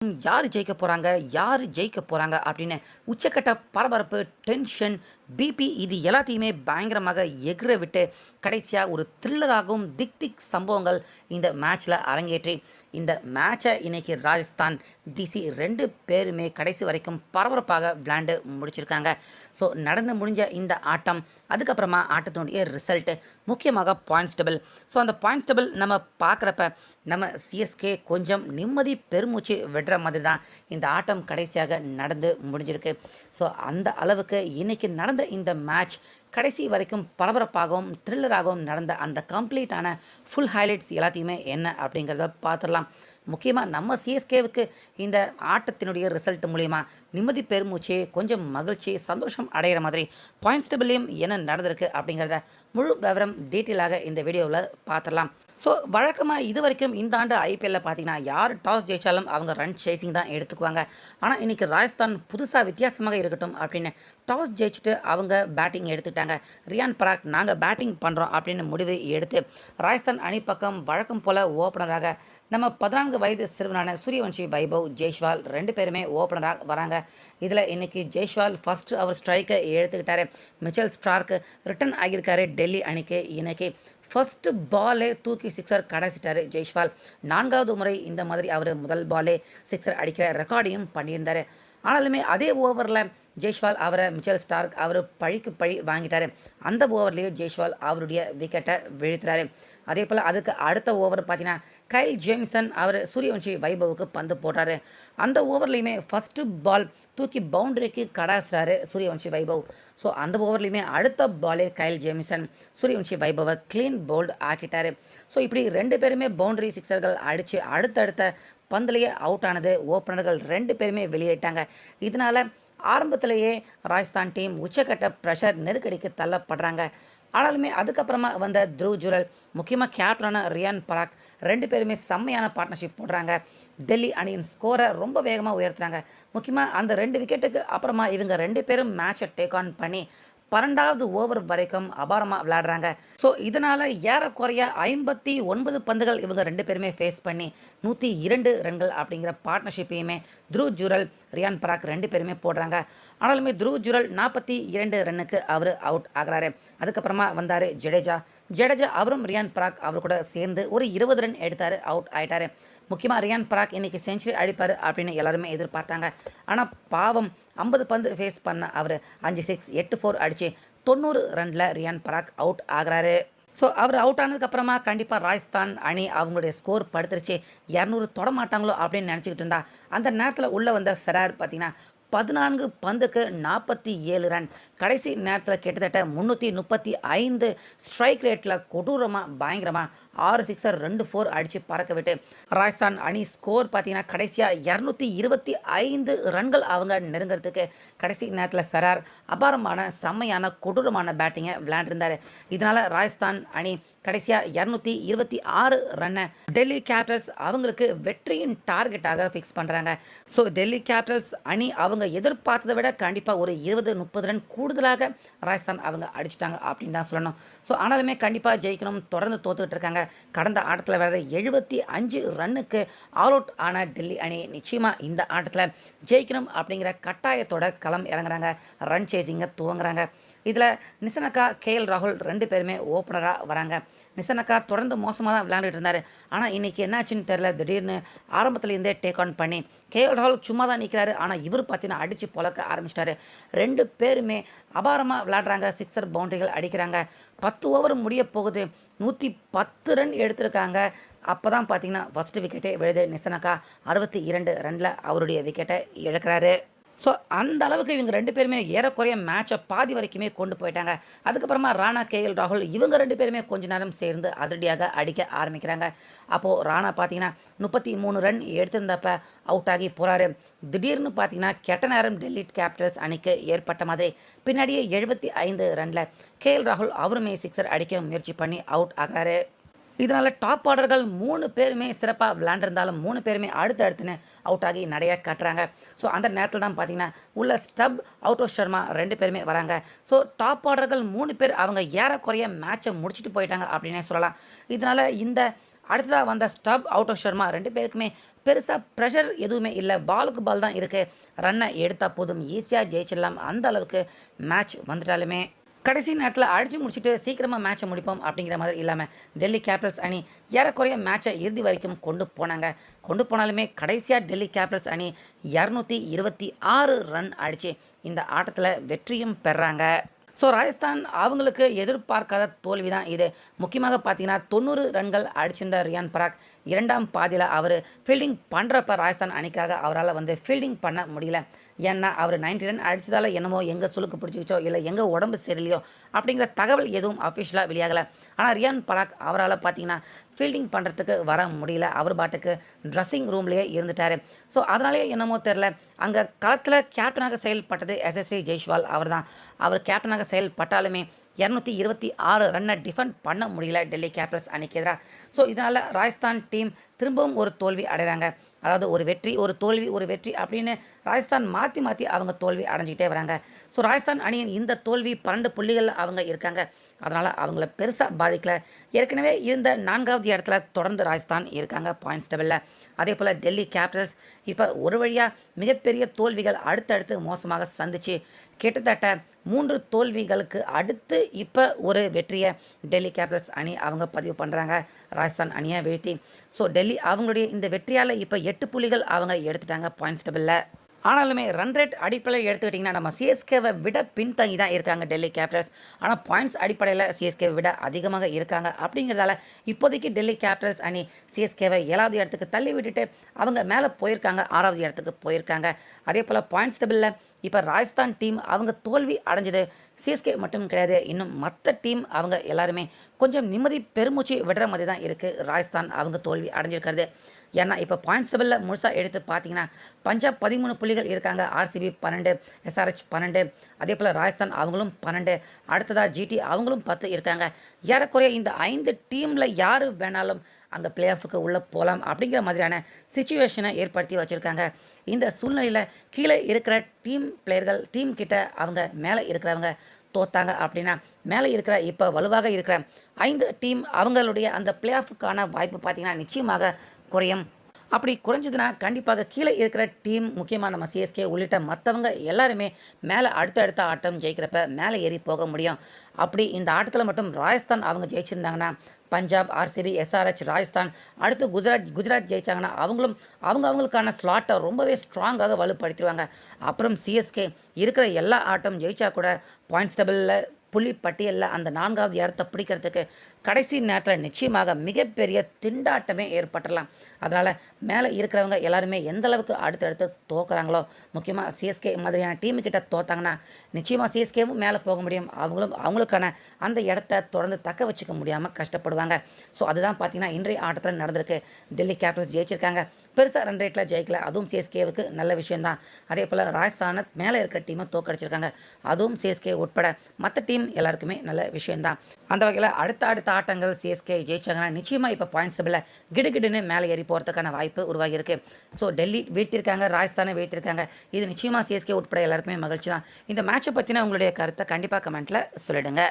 யார் ஜெயிக்க போறாங்க? யார் ஜெயிக்க போறாங்க? அப்படின்னு உச்சக்கட்ட பரபரப்பு, டென்ஷன், பிபி இது எல்லாத்தையுமே பயங்கரமாக எகிற விட்டு, கடைசியா ஒரு த்ரில்லராகவும் திக் திக் சம்பவங்கள் இந்த மேட்ச்ல அரங்கேற்றி, இந்த மேட்ச இன்னைக்கு ராஜஸ்தான், டிசி 2 பேருமே கடைசி வரைக்கும் பரபரப்பாக விளையாண்டு முடிச்சிருக்காங்க. ஸோ நடந்து முடிஞ்ச இந்த ஆட்டம், அதுக்கப்புறமா ஆட்டத்தினுடைய ரிசல்ட், முக்கியமாக பாயிண்ட்ஸ் டேபிள். ஸோ அந்த பாயிண்ட்ஸ் டேபிள் நம்ம பார்க்குறப்ப, நம்ம சிஎஸ்கே கொஞ்சம் நிம்மதி பெருமூச்சு விடுற மாதிரி தான் இந்த ஆட்டம் கடைசியாக நடந்து முடிஞ்சிருக்கு. ஸோ அந்த அளவுக்கு இன்னைக்கு நடந்த இந்த மேட்ச் கடைசி வரைக்கும் பரபரப்பாகவும் த்ரில்லராகவும் நடந்த அந்த கம்ப்ளீட்டான ஃபுல் ஹைலைட்ஸ் எல்லாத்தையுமே என்ன அப்படிங்கிறத பார்த்துடலாம். முக்கியமாக நம்ம சிஎஸ்கேவுக்கு இந்த ஆட்டத்தினுடைய ரிசல்ட் மூலிமா நிம்மதி பெருமூச்சு, கொஞ்சம் மகிழ்ச்சி, சந்தோஷம் அடைகிற மாதிரி பாயிண்ட்ஸ் டேபிள்லையும் என்ன நடந்திருக்கு அப்படிங்கிறத முழு விவரம் டீட்டெயிலாக இந்த வீடியோவில் பார்த்துடலாம். ஸோ வழக்கமாக இது வரைக்கும் இந்த ஆண்டு ஐபிஎல்லில் பார்த்தீங்கன்னா யார் டாஸ் ஜெயித்தாலும் அவங்க ரன் சேசிங் தான் எடுத்துக்குவாங்க. ஆனால் இன்றைக்கி ராஜஸ்தான் புதுசாக வித்தியாசமாக இருக்கட்டும் அப்படின்னு டாஸ் ஜெயிச்சுட்டு அவங்க பேட்டிங் எடுத்துக்கிட்டாங்க. ரியான் பராக் நாங்கள் பேட்டிங் பண்ணுறோம் அப்படின்னு முடிவு எடுத்து ராஜஸ்தான் அணி பக்கம் வழக்கம் போல் ஓப்பனராக நம்ம 14 வயது சிறுவனான சூரியவன்ஷி வைபவ் ஜெய்ஷ்வால் 2 பேருமே ஓப்பனராக வராங்க. இதில் இன்றைக்கி ஜெய்ஷ்வால் ஃபஸ்ட்டு அவர் ஸ்ட்ரைக்கை எடுத்துக்கிட்டாரு. மிச்சல் ஸ்டார்க்கு ரிட்டர்ன் ஆகியிருக்காரு டெல்லி அணிக்கு. இன்னைக்கு ஃபஸ்ட்டு பாலே தூக்கி சிக்ஸர் கடைசிட்டார் ஜெய்ஷ்வால். 4வது முறை இந்த மாதிரி அவர் முதல் பாலே சிக்ஸர் அடிக்கிற ரெக்கார்டையும் பண்ணியிருந்தார். ஆனாலுமே அதே ஓவரில் ஜெய்ஷ்வால் அவரை மிச்சல் ஸ்டார்க் அவர் பழிக்கு பழி வாங்கிட்டார். அந்த ஓவர்லேயே ஜெய்ஷ்வால் அவருடைய விக்கெட்டை வீழ்த்துறாரு. அதே போல் அதுக்கு அடுத்த ஓவர் பார்த்தீங்கன்னா கைல் ஜேம்சன் அவர் சூரியவன்ஷி வைபவுக்கு பந்து போட்டார். அந்த ஓவர்லேயுமே ஃபஸ்ட்டு பால் தூக்கி பவுண்டரிக்கு கடாசுறாரு சூரியவன்ஷி வைபவ். ஸோ அந்த ஓவர்லேயுமே அடுத்த பாலே கைல் ஜேம்சன் சூரியவன்ஷி வைபவை க்ளீன் போல்டு ஆக்கிட்டார். ஸோ இப்படி 2 பேருமே பவுண்டரி சிக்ஸர்கள் அடித்து அடுத்தடுத்த பந்துலேயே அவுட் ஆனது. ஓப்பனர்கள் 2 பேருமே வெளியேட்டாங்க. இதனால் ஆரம்பத்திலேயே ராஜஸ்தான் டீம் உச்சக்கட்ட ப்ரெஷர் நெருக்கடிக்கு தள்ளப்படுறாங்க. ஆனாலுமே அதுக்கப்புறமா வந்த த்ருவ் ஜுரல், முக்கியமாக கேப்டனான ரியான் பராக் 2 பேருமே செம்மையான பார்ட்னர்ஷிப் போடுறாங்க. டெல்லி அணியின் ஸ்கோரை ரொம்ப வேகமாக உயர்த்துறாங்க. முக்கியமாக அந்த 2 விக்கெட்டுக்கு அப்புறமா இவங்க 2 பேரும் மேட்சை டேக் ஆன் பண்ணி 12வது ஓவர் வரைக்கும் அபாரமாக விளையாடுறாங்க. ஸோ இதனால் ஏறக்குறைய 59 பந்துகள் இவங்க 2 பேருமே ஃபேஸ் பண்ணி 102 ரன்கள் அப்படிங்கிற பார்ட்னர்ஷிப்பையுமே த்ருவ் ஜுரல், ரியான் பராக் 2 பேருமே போடுறாங்க. ஆனாலுமே த்ருவ் ஜுரல் 42 ரன்னுக்கு அவர் அவுட் ஆகிறாரு. அதுக்கப்புறமா வந்தார் ஜடேஜா அவரும் ரியான் பராக் அவர் கூட சேர்ந்து ஒரு 20 ரன் எடுத்தார், அவுட் ஆகிட்டார். முக்கியமாக ரியான் பராக் இன்றைக்கி செஞ்சுரி அடிப்பார் அப்படின்னு எல்லாருமே எதிர்பார்த்தாங்க. ஆனால் பாவம் 50 பந்து ஃபேஸ் பண்ண அவர் 5 6 8 4 அடித்து 90 ரனில் ரியான் பராக் அவுட் ஆகிறாரு. ஸோ அவர் அவுட் ஆனதுக்கப்புறமா கண்டிப்பாக ராஜஸ்தான் அணி அவங்களுடைய ஸ்கோர் படுத்துருச்சு. 200 தொட மாட்டாங்களோ அப்படின்னு நினச்சிக்கிட்டு இருந்தா அந்த நேரத்தில் உள்ளே வந்த ஃபெரார் பார்த்தீங்கன்னா 14 பந்துக்கு 47 ரன். கடைசி நேரத்தில் கிட்டத்தட்ட 335 ஸ்ட்ரைக் ரேட்டில் கொடூரமாக பயங்கரமாக 6 சிக்ஸர் 2 4 அடித்து பறக்க விட்டு ராஜஸ்தான் அணி ஸ்கோர் பார்த்தீங்கன்னா கடைசியாக 225 ரன்கள் அவங்க நெருங்கிறதுக்கு கடைசி நேரத்தில் ஃபெரார் அபாரமான செம்மையான கொடூரமான பேட்டிங்கை விளையாண்டுருந்தார். இதனால் ராஜஸ்தான் அணி கடைசியாக 226 ரன்னை டெல்லி கேபிட்டல்ஸ் அவங்களுக்கு வெற்றியின் டார்கெட்டாக ஃபிக்ஸ் பண்ணுறாங்க. ஸோ டெல்லி கேபிட்டல்ஸ் அணி அவங்க எதிர்பார்த்ததை விட கண்டிப்பாக ஒரு 20-30 ரன் கூடுதலாக ராஜஸ்தான் அவங்க அடிச்சிட்டாங்க அப்படின்னு தான் சொல்லணும். ஸோ ஆனாலுமே கண்டிப்பாக ஜெயிக்கணும், தொடர்ந்து தோத்துக்கிட்டு இருக்காங்க. கடந்த ஆட்டத்தில் வேறு 75 ரன்னுக்கு ஆல் அவுட் ஆன டெல்லி அணி நிச்சயமாக இந்த ஆட்டத்தில் ஜெயிக்கணும் அப்படிங்கிற கட்டாயத்தோட களம் இறங்குறாங்க, ரன் சேசிங்கை துவங்குறாங்க. இதில் நிசனக்கா, கேஎல் ராகுல் 2 பேருமே ஓப்பனராக வராங்க. நிசனக்கா தொடர்ந்து மோசமாக தான் விளையாண்டுட்டு இருந்தார். ஆனால் இன்றைக்கி என்னாச்சுன்னு தெரில, திடீர்னு ஆரம்பத்துலேருந்தே டேக் ஆன் பண்ணி கேஎல் ராகுல் சும்மா தான் நிற்கிறாரு. ஆனால் இவர் பார்த்தீங்கன்னா அடித்து பொழக்க ஆரம்பிச்சிட்டாரு. 2 பேருமே அபாரமாக விளையாடுறாங்க, சிக்ஸர் பவுண்டரிகள் அடிக்கிறாங்க. 10 ஓவர் முடிய போகுது, 110 ரன் எடுத்திருக்காங்க. அப்போ தான் பார்த்தீங்கன்னா ஃபஸ்ட்டு விக்கெட்டே விழுது. நிசனக்கா 62 ரனில் அவருடைய விக்கெட்டை இழக்கிறாரு. ஸோ அந்த அளவுக்கு இவங்க 2 பேருமே ஏறக்குறைய மேட்சை பாதி வரைக்குமே கொண்டு போயிட்டாங்க. அதுக்கப்புறமா ராணா, கேஎல் ராகுல் இவங்க 2 பேருமே கொஞ்ச நேரம் சேர்ந்து அதிரடியாக அடிக்க ஆரம்பிக்கிறாங்க. அப்போது ராணா பார்த்தீங்கன்னா 33 ரன் எடுத்திருந்தப்ப அவுட் ஆகி போகிறாரு. திடீர்னு பார்த்தீங்கன்னா கெட்ட நேரம் டெல்லி கேபிட்டல்ஸ் அணிக்கு ஏற்பட்ட மாதிரி பின்னாடியே 75 ரனில் கேஎல் ராகுல் அவருமே சிக்ஸர் அடிக்க முயற்சி பண்ணி அவுட் ஆகிறாரு. இதனால் டாப் ஆர்டர்கள் 3 பேருமே சிறப்பாக விளையாண்டுருந்தாலும் 3 பேருமே அடுத்தடுத்துன்னு அவுட் ஆகி நிறைய கட்டுறாங்க. ஸோ அந்த நேரத்தில் தான் பார்த்தீங்கன்னா உள்ள ஸ்டப், அவுட்டோ சர்மா 2 பேருமே வராங்க. ஸோ டாப் ஆர்டர்கள் 3 பேர் அவங்க ஏறக்குறைய மேட்சை முடிச்சுட்டு போயிட்டாங்க அப்படின்னே சொல்லலாம். இதனால் இந்த அடுத்ததாக வந்த ஸ்டப் அவுட் ஆஃப் ஷர்மா 2 பேருக்குமே பெருசாக ப்ரெஷர் எதுவுமே இல்லை. பாலுக்கு பால் தான் இருக்குது. ரன்னை எடுத்தால் போதும், ஈஸியாக ஜெயிச்சிடலாம். அந்த அளவுக்கு மேட்ச் வந்துட்டாலுமே கடைசி நேரத்தில் அடித்து முடிச்சுட்டு சீக்கிரமாக மேட்சை முடிப்போம் அப்படிங்கிற மாதிரி இல்லாமல் டெல்லி கேபிட்டல்ஸ் அணி ஏறக்குறைய மேட்சை இறுதி வரைக்கும் கொண்டு போனாங்க. கொண்டு போனாலுமே கடைசியாக டெல்லி கேபிட்டல்ஸ் அணி 226 ரன் அடித்து இந்த ஆட்டத்தில் வெற்றியும் பெறாங்க. ஸோ ராஜஸ்தான் அவங்களுக்கு எதிர்பார்க்காத தோல்வி தான் இது. முக்கியமாக பார்த்தீங்கன்னா 90 ரன்கள் அடிச்சிருந்த ரியான் பராக் இரண்டாம் பாதியில் அவர் ஃபீல்டிங் பண்ணுறப்ப ராஜஸ்தான் அணிக்காக அவரால் ஃபீல்டிங் பண்ண முடியல. ஏன்னா அவர் 90 ரன் அடித்ததால் என்னமோ எங்கே சுளுக்கு பிடிச்சிச்சோ இல்லை எங்கே உடம்பு சரியில்லையோ அப்படிங்கிற தகவல் எதுவும் அஃபிஷியலாக வெளியாகலை. ஆனால் ரியான் பராக் அவரால் பார்த்தீங்கன்னா ஃபீல்டிங் பண்ணுறதுக்கு வர முடியல. அவர் பாட்டுக்கு ட்ரெஸ்ஸிங் ரூம்லேயே இருந்துட்டார். ஸோ அதனாலேயே என்னமோ தெரில, அங்கே களத்தில் கேப்டனாக செயல்பட்டது எஸ்எஸ்வி ஜெய்ஷ்வால் அவர் தான். அவர் கேப்டனாக செயல்பட்டாலுமே 226 ரன்னை டிஃபெண்ட் பண்ண முடியல டெல்லி கேபிட்டல்ஸ் அணிக்கு எதிராக. ஸோ இதனால் ராஜஸ்தான் டீம் திரும்பவும் ஒரு தோல்வி அடைகிறாங்க. அதாவது ஒரு வெற்றி ஒரு தோல்வி ஒரு வெற்றி அப்படின்னு ராஜஸ்தான் மாற்றி மாற்றி அவங்க தோல்வி அடைஞ்சிக்கிட்டே வராங்க. ஸோ ராஜஸ்தான் அணியின் இந்த தோல்வி 12 புள்ளிகள் அவங்க இருக்காங்க. அதனால் அவங்கள பெருசாக பாதிக்கல. ஏற்கனவே இருந்த 4வது இடத்துல தொடர்ந்து ராஜஸ்தான் இருக்காங்க பாயிண்ட்ஸ் டேபிளில். அதே போல் டெல்லி கேபிட்டல்ஸ் இப்போ ஒரு வழியாக மிகப்பெரிய தோல்விகள் அடுத்தடுத்து மோசமாக சந்திச்சு கிட்டத்தட்ட 3 தோல்விகளுக்கு அடுத்து இப்போ ஒரு வெற்றியை டெல்லி கேபிட்டல்ஸ் அணி அவங்க பதிவு பண்ணுறாங்க ராஜஸ்தான் அணியை வீழ்த்தி. ஸோ டெல்லி அவங்களுடைய இந்த வெற்றியால் இப்போ 8 புள்ளிகள் அவங்க எடுத்துட்டாங்க பாயிண்ட்ஸ் டேபிளில். ஆனாலுமே ரன் ரேட் அடிப்படையில் எடுத்துக்கிட்டிங்கன்னா நம்ம சிஎஸ்கேவை விட பின்தங்கி தான் இருக்காங்க டெல்லி கேபிட்டல்ஸ். ஆனால் பாயிண்ட்ஸ் அடிப்படையில் சிஎஸ்கேவை விட அதிகமாக இருக்காங்க. அப்படிங்கிறதால இப்போதைக்கு டெல்லி கேபிட்டல்ஸ் அணி சிஎஸ்கேவை 7வது இடத்துக்கு தள்ளி விட்டுட்டு அவங்க மேலே போயிருக்காங்க, 6வது இடத்துக்கு போயிருக்காங்க. அதே போல் பாயிண்ட்ஸ் டேபிளில் இப்போ ராஜஸ்தான் டீம் அவங்க தோல்வி அடைஞ்சது சிஎஸ்கே மட்டும் கிடையாது, இன்னும் மற்ற டீம் அவங்க எல்லாருமே கொஞ்சம் நிம்மதி பெருமூச்சு விடுற மாதிரி தான் இருக்குது ராஜஸ்தான் அவங்க தோல்வி அடைஞ்சிருக்கிறது. ஏன்னா இப்போ பாயிண்ட்ஸ் டேபிளில் முழுசாக எடுத்து பார்த்தீங்கன்னா பஞ்சாப் 13 புள்ளிகள் இருக்காங்க, ஆர்சிபி 12, எஸ்ஆர்ஹெச் 12, அதே போல் ராஜஸ்தான் அவங்களும் 12, அடுத்ததாக ஜிடி அவங்களும் 10 இருக்காங்க. ஏறக்குறைய இந்த 5 டீமில் யார் வேணாலும் அங்கே பிளே ஆஃபுக்கு உள்ளே போகலாம் அப்படிங்கிற மாதிரியான சிச்சுவேஷனை ஏற்படுத்தி வச்சுருக்காங்க. இந்த சூழ்நிலையில் கீழே இருக்கிற டீம் பிளேயர்கள் டீம் கிட்ட அவங்க மேலே இருக்கிறவங்க தோத்தாங்க அப்படின்னா மேலே இருக்கிற இப்போ வலுவாக இருக்கிற 5 டீம் அவங்களுடைய அந்த பிளே ஆஃபுக்கான வாய்ப்பு பார்த்திங்கன்னா நிச்சயமாக குறையும். அப்படி குறைஞ்சதுன்னா கண்டிப்பாக கீழே இருக்கிற டீம் முக்கியமாக நம்ம சிஎஸ்கே உள்ளிட்ட மற்றவங்க எல்லாருமே மேலே அடுத்த ஆட்டம் ஜெயிக்கிறப்ப மேலே ஏறி போக முடியும். அப்படி இந்த ஆட்டத்தில் மட்டும் ராஜஸ்தான் அவங்க ஜெயிச்சிருந்தாங்கன்னா பஞ்சாப், ஆர்சிபி, எஸ்ஆர்ஹெச், ராஜஸ்தான் அடுத்து குஜராத் ஜெயிச்சாங்கன்னா அவங்களுக்கான ஸ்லாட்டை ரொம்பவே ஸ்ட்ராங்காக வலுப்படுத்திடுவாங்க. அப்புறம் சிஎஸ்கே இருக்கிற எல்லா ஆட்டம் ஜெயிச்சா கூட பாயிண்ட்ஸ் டேபிளில் புள்ளி பட்டியலில் அந்த 4வது இடத்தை பிடிக்கிறதுக்கு கடைசி நேரத்தில் நிச்சயமாக மிகப்பெரிய திண்டாட்டமே ஏற்பட்டுடலாம். அதனால் மேலே இருக்கிறவங்க எல்லாருமே எந்த அளவுக்கு அடுத்தடுத்து தோக்குறாங்களோ, முக்கியமாக சிஎஸ்கே மாதிரியான டீமுக்கிட்ட தோத்தாங்கன்னா நிச்சயமாக சிஎஸ்கேவும் மேலே போக முடியும். அவங்களுக்கான அந்த இடத்த தொடர்ந்து தக்க வச்சுக்க முடியாமல் கஷ்டப்படுவாங்க. ஸோ அதுதான் பார்த்தீங்கன்னா இன்றைய ஆட்டத்தில் நடந்திருக்கு. டெல்லி கேபிட்டல்ஸ் ஜெயிச்சிருக்காங்க, பெருசாக ரன் ரேட்டில் ஜெயிக்கல, அதுவும் சிஎஸ்கேவுக்கு நல்ல விஷயந்தான். அதே போல் ராஜஸ்தானை மேலே இருக்கிற டீமை தோக்கடிச்சிருக்காங்க, அதுவும் சிஎஸ்கே உட்பட மற்ற டீம் எல்லாருக்குமே நல்ல விஷயந்தான். அந்த வகையில் அடுத்த ஆட்டங்கள் சிஎஸ்கே ஜெயிச்சாங்கன்னா நிச்சயமாக இப்போ பாயிண்ட்ஸ் டேபிளில் கிடுகிடுன்னு மேலே ஏறி போகிறதுக்கான வாய்ப்பு உருவாகியிருக்கு. ஸோ டெல்லி வீழ்த்திருக்காங்க, ராஜஸ்தானை வீழ்த்திருக்காங்க. இது நிச்சயமாக சிஎஸ்கே உட்பட எல்லாருக்குமே மகிழ்ச்சி தான். இந்த மேட்சை பற்றின உங்களுடைய கருத்தை கண்டிப்பாக கமெண்ட்டில் சொல்லிடுங்க.